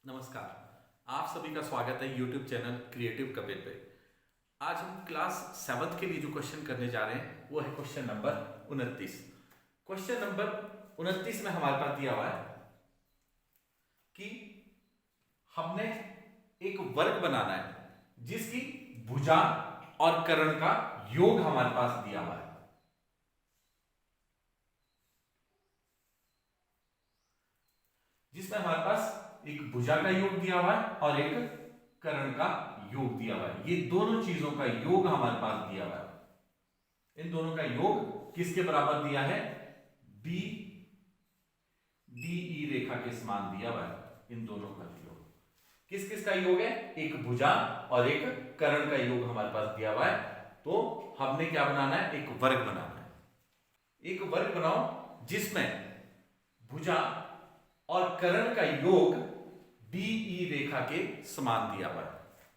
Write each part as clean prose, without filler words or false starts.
नमस्कार। आप सभी का स्वागत है यूट्यूब चैनल क्रिएटिव कपिल पे। आज हम क्लास 7th के लिए जो क्वेश्चन करने जा रहे हैं वो है क्वेश्चन नंबर 29। क्वेश्चन नंबर 29 में हमारे पास दिया हुआ है कि हमने एक वर्ग बनाना है जिसकी भुजा और कर्ण का योग हमारे पास दिया हुआ है। जिसमें हमारे पास एक भुजा का योग दिया हुआ है और एक कर्ण का योग दिया हुआ है। ये दोनों चीजों का योग हमारे पास दिया हुआ है। इन दोनों का योग किसके बराबर दिया है? बी डी ई रेखा के समान दिया हुआ है। इन दोनों का योग किस किस का योग है? एक भुजा और एक कर्ण का योग हमारे पास दिया हुआ है। तो हमने क्या बनाना है? एक वर्ग बनाना है। एक वर्ग बनाओ जिसमें भुजा और कर्ण का योग डीई रेखा के समान दिया हुआ है।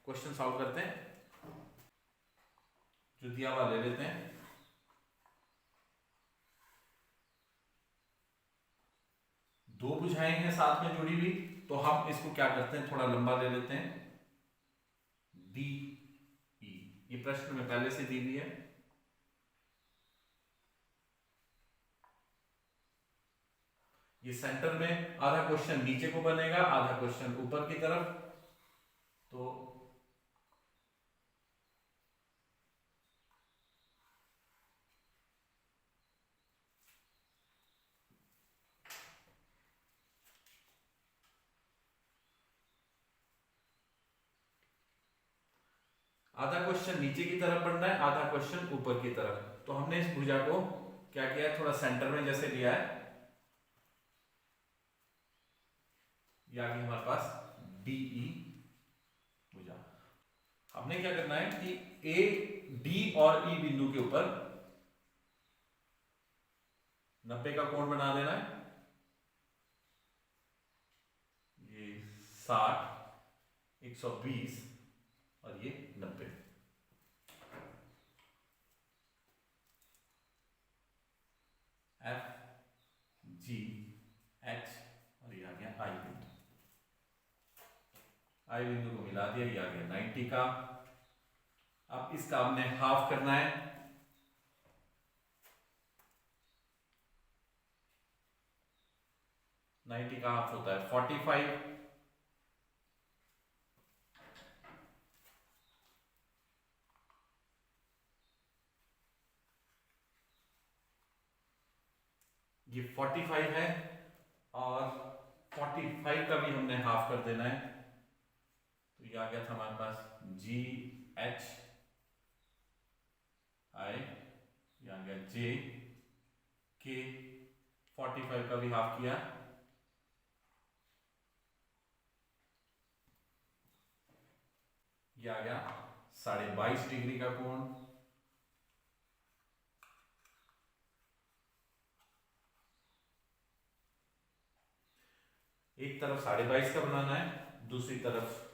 क्वेश्चन सॉल्व करते हैं। जो दिया हुआ ले लेते हैं। दो भुजाएं हैं साथ में जुड़ी हुई, तो हम इसको क्या करते हैं, थोड़ा लंबा ले लेते हैं। डीई ये प्रश्न में पहले से दी हुई है। ये सेंटर में आधा क्वेश्चन नीचे को बनेगा, आधा क्वेश्चन ऊपर की तरफ। तो आधा क्वेश्चन नीचे की तरफ बढ़ना है, आधा क्वेश्चन ऊपर की तरफ। तो हमने इस भुजा को क्या किया है, थोड़ा सेंटर में जैसे लिया है। ये आ गई हमारे पास डीई भुजा। हमने क्या करना है कि ए डी और ई बिंदु के ऊपर 90 का कोण बना देना है। ये 60, 120 और ये 90। एफ जी एच और ये आ गया आई बिंदु। आई बिंदु को मिला दिया, ये आ गया 90 का। अब इसका हमने हाफ करना है। नाइन्टी का हाफ होता है 45। ये 45 है और 45 का भी हमने हाफ कर देना है। तो ये आ गया था हमारे पास जी एच आई, ये आ गया जे के। 45 का भी हाफ किया, ये आ गया 22.5 डिग्री का कोण। एक तरफ 22.5 का बनाना है, दूसरी तरफ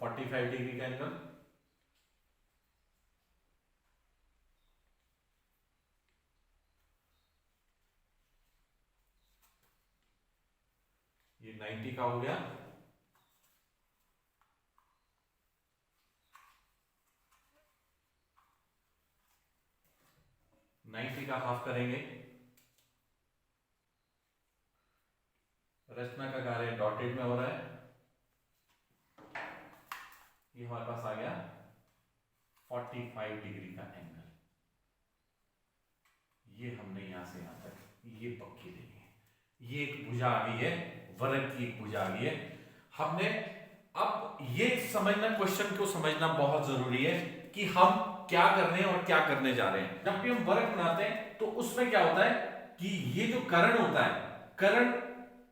45 डिग्री का एंगल। ये 90 का हो गया। नाइन्टी का हाफ करेंगे। रचना का कार्य डॉटेड में हो रहा है। ये हमारे पास आ गया 45 डिग्री का एंगल। ये हमने यहां से यहां तक ये पक्की लेनी है। ये एक भुजा आ गई है, वर्ग की एक भुजा आ गई है। हमने अब ये समझना, क्वेश्चन को समझना बहुत जरूरी है कि हम क्या करने हैं और क्या करने जा रहे हैं। जब भी हम वर्ग बनाते हैं तो उसमें क्या होता है कि ये जो कर्ण होता है, कर्ण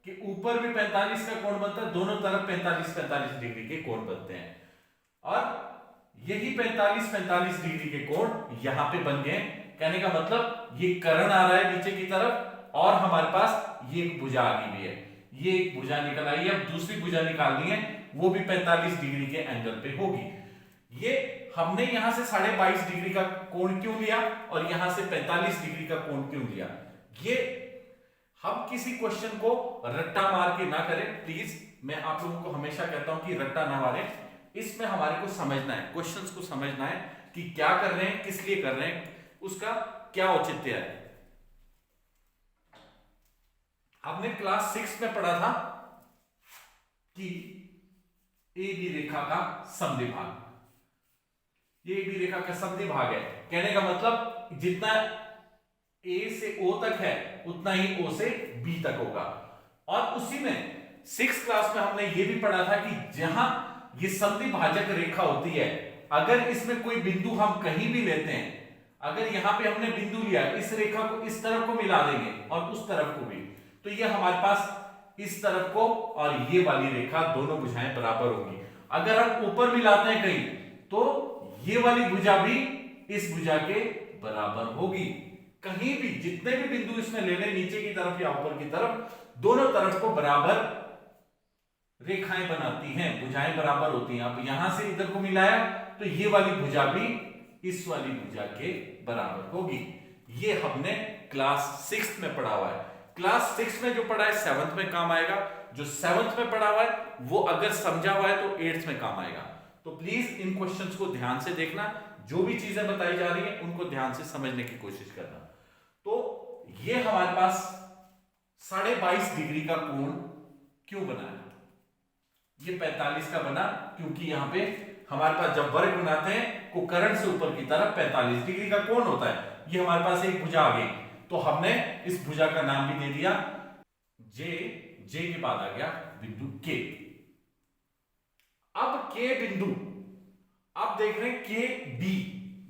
के ऊपर भी 45 का कोण बनता है, दोनों तरफ 45-45 डिग्री के कोण बनते हैं। और यही 45-45 डिग्री के कोण यहां पे बन गए। कहने का मतलब ये कर्ण आ रहा है नीचे की तरफ और हमारे पास ये एक भुजा आ गई है। ये एक भुजा निकल आई है। अब दूसरी भुजा निकालनी है, वो भी 45 डिग्री के एंगल पे होगी। ये हमने यहां से 22.5 डिग्री का कोण क्यों लिया और यहां से 45 डिग्री का कोण क्यों लिया? ये हम किसी क्वेश्चन को रट्टा मार के ना करें प्लीज। मैं आप लोगों को हमेशा कहता हूं कि रट्टा ना मारें। इसमें हमारे को समझना है, क्वेश्चंस को समझना है कि क्या कर रहे हैं, किस लिए कर रहे हैं, उसका क्या औचित्य है। हमने क्लास 6 में पढ़ा था कि ए बी रेखा का समद्विभाग, ये बी रेखा का समद्विभाग है। कहने का मतलब जितना ए से ओ तक है उतना ही ओ से बी तक होगा। और उसी में 6th क्लास में हमने ये भी पढ़ा था कि जहां ये समद्विभाजक रेखा होती है, अगर इसमें कोई बिंदु हम कहीं भी लेते हैं, अगर यहां पे हमने बिंदु लिया, इस रेखा को इस तरफ को मिला देंगे और उस तरफ को भी, तो ये हमारे पास इस तरफ को और ये वाली रेखा दोनों भुजाएं बराबर होंगी। अगर हम ऊपर मिलाते हैं कहीं तो ये वाली भुजा भी इस भुजा के बराबर होगी। कहीं भी जितने भी बिंदु इसमें ले लें, नीचे की तरफ या ऊपर की तरफ, दोनों तरफ को बराबर रेखाएं बनाती हैं, भुजाएं बराबर होती हैं। अब यहां से इधर को मिलाया तो ये वाली भुजा भी इस वाली भुजा के बराबर होगी। ये हमने क्लास 6 में पढ़ा हुआ है। क्लास 6 में जो पढ़ा है 7th में काम आएगा, जो 7th में पढ़ा हुआ है वो अगर समझा हुआ है तो 8th में काम आएगा। तो प्लीज इन क्वेश्चंस को ध्यान से देखना, जो भी चीजें बताई जा रही है उनको ध्यान से समझने की कोशिश करना। तो ये हमारे पास 22.5 डिग्री का कोण क्यों बना है? ये 45 का बना क्योंकि यहां पे हमारे पास जब वर्ग बनाते हैं कोकर्ण से ऊपर की तरफ 45 डिग्री का कोण होता है। ये हमारे पास एक भुजा आ गई, तो हमने इस भुजा का नाम भी दे दिया जे। जे के बाद आ गया बिंदु के। अब के बिंदु, अब देख रहे हैं के डी,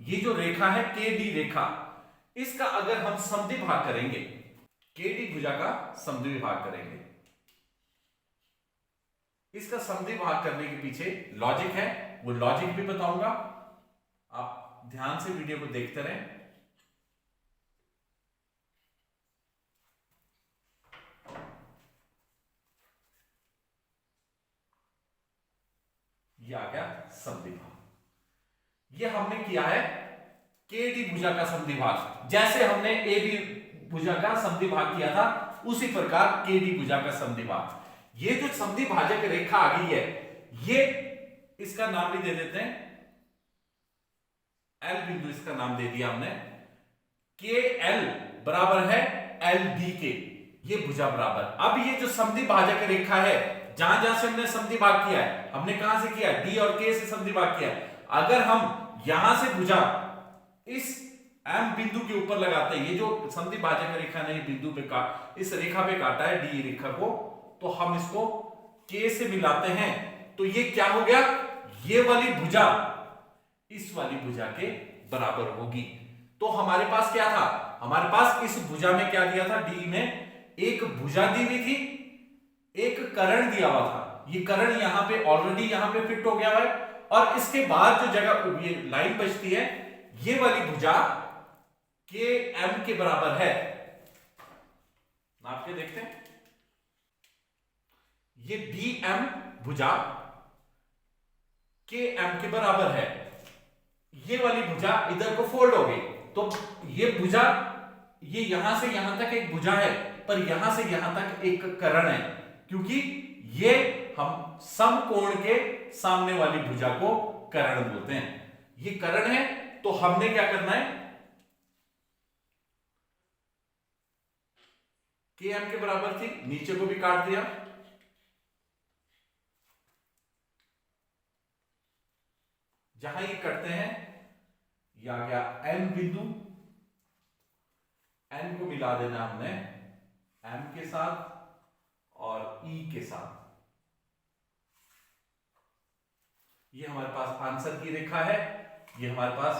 ये जो रेखा है के डी रेखा, इसका अगर हम समद्विभाग करेंगे, के डी भुजा का समद्विभाग करेंगे, इसका समद्विभाग करने के पीछे लॉजिक है, वो लॉजिक भी बताऊंगा। आप ध्यान से वीडियो को देखते रहें। ये आ गया समद्विभाग। ये हमने किया है के डी भुजा का समद्विभाग। जैसे हमने ए बी भुजा का समद्विभाग किया था उसी प्रकार के डी भुजा का समद्विभाग। ये जो समद्विभाजक रेखा आ गई है, ये इसका नाम भी दे देते हैं एल बिंदु, इसका नाम दे दिया हमने। के एल बराबर है एल डी के, ये भुजा बराबर। अब ये जो समद्विभाजक रेखा है, जहां जहां से हमने समद्विभाग किया है, हमने कहां से किया? डी और के से समद्विभाग किया। अगर हम यहां से भुजा इस एम बिंदु के ऊपर लगाते हैं, ये जो समद्विभाजक रेखा ने बिंदु पे काट, इस रेखा पे काटा है डी रेखा को, तो हम इसको के से मिलाते हैं, तो ये क्या हो गया? ये वाली भुजा इस वाली भुजा के बराबर होगी। तो हमारे पास क्या था? हमारे पास इस भुजा में क्या दिया था? डी में एक भुजा दी हुई थी, एक कर्ण दिया हुआ था। ये कर्ण यहां पे ऑलरेडी यहां पे फिट हो गया है, और इसके बाद जो जगह ये लाइन बचती है, ये वाली भुजा के एम के बराबर है। नाप के देखते हैं। ये डी एम भुजा के एम के बराबर है। ये वाली भुजा इधर को फोल्ड हो गई, तो ये भुजा, ये यहां से यहां तक एक भुजा है, पर यहां से यहां तक एक कर्ण है, क्योंकि ये हम समकोण के सामने वाली भुजा को कर्ण बोलते हैं। ये कर्ण है, तो हमने क्या करना है? के एम के बराबर थी, नीचे को भी काट दिया। जहां ये कटते हैं, ये आ गया एन बिंदु, एन को मिला देना हमने एम के साथ और ई के साथ। ये हमारे पास आंसर की रेखा है। ये हमारे पास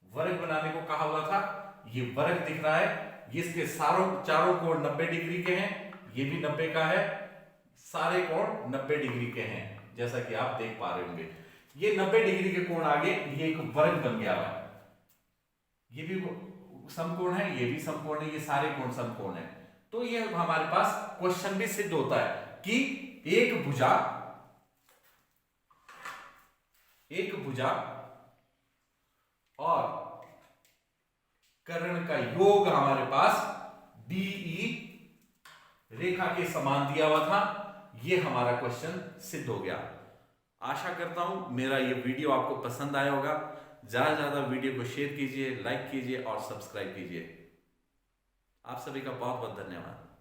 वर्ग बनाने को कहा हुआ था, ये वर्ग दिख रहा है। ये इसके चारों कोण 90 डिग्री के हैं, ये भी 90 का है, सारे कोण 90 डिग्री के हैं, जैसा कि आप देख पा रहे होंगे। ये 90 डिग्री के कोण आगे, ये एक वर्ग बन गया है। ये भी समकोण है, ये भी समकोण है, ये सारे कोण समकोण है। तो ये हमारे पास क्वेश्चन भी सिद्ध होता है कि एक भुजा और कर्ण का योग हमारे पास DE रेखा के समान दिया हुआ था। ये हमारा क्वेश्चन सिद्ध हो गया। आशा करता हूं मेरा ये वीडियो आपको पसंद आया होगा। ज्यादा से ज्यादा वीडियो को शेयर कीजिए, लाइक कीजिए और सब्सक्राइब कीजिए। आप सभी का बहुत बहुत धन्यवाद।